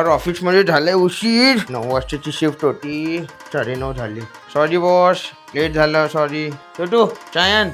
Office मध्ये झालंय उशीर. 9 वाजताची शिफ्ट होती, 9:30 झाली. सॉरी बॉस, लेट झालं, सॉरी. छोटू चायन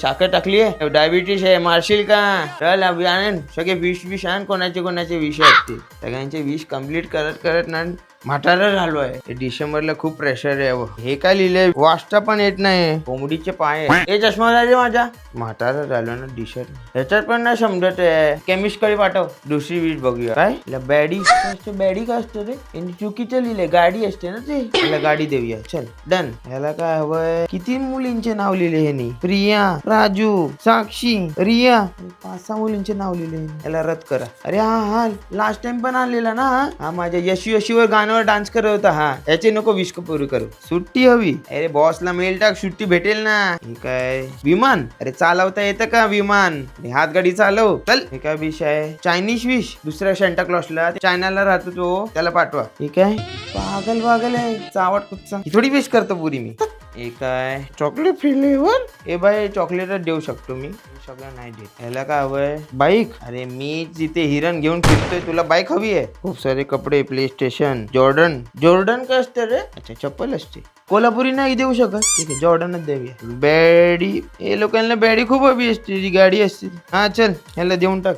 साखर टाकली आहे, डायबिटीस आहे, मारशील का? चल अभि आण सगळे विष आण, कोणाचे विष असते. सगळ्यांचे विष कम्प्लीट करत करत ना म्हातारा झालो आहे. डिसेंबरला खूप प्रेशर आहे. हे काय लिहिलंय, वाचता पण येत नाही. कोंबडीचे पाय आहे. हे चष्मा झाले माझा. म्हातारा झालो ना डिशर. ह्याच्यात पण नाही समजत आहे. केमिस्ट कडे पाठव, दुसरी वीज बघूया. काय बॅडी बॅडी काय असतं रे? यांनी चुकीचं लिहिलंय, गाडी असते ना ते. याला गाडी देऊया, चल डन. ह्याला काय हवंय? किती मुलींचे नाव लिहिले ह्यानी? प्रिया, राजू, साक्षी, रिया, 5-6 मुलींचे नाव लिहिले. याला रद्द करा. अरे हा लास्ट टाइम पण आलेला ना. हा माझ्या यशीवर गाण्यावर डान्स करत होता. हा याचे नको विश पुरी करू. सुट्टी हवी. अरे बॉसला मेल टाक, सुट्टी भेटेल ना. हे काय विमान? अरे चालवता येतं का विमान? हात गाडी चालव, चल. हे काय विष आहे? Chinese wish. दुसऱ्या सेंटा क्लॉसला चायनाला राहतो तो, त्याला पाठवा. ठीक आहे. पागल आहे, चावट कुठचा. थोडी विश करतो पुरी मी. हे काय चॉकलेट फ्लेवर? ए बाय चॉकलेटच देऊ शकतो मी, सगळं नाही देत. ह्याला काय हवंय? बाईक. अरे मी जिथे हिरण घेऊन फिरतोय, तुला बाईक हवी आहे? खूप सारे कपडे, प्ले स्टेशन. जॉर्डन काय असतं रे? अच्छा चप्पल असते. कोल्हापुरी नाही देऊ शकत. ठीक आहे, जॉर्डनच देऊया. बॅडी. हे लोकांना बॅडी खूप हवी असते, जी गाडी असते. हा चल ह्याला देऊन टाक.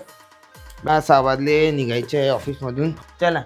6 वाजले, निघायचं आहे ऑफिस मधून. चला.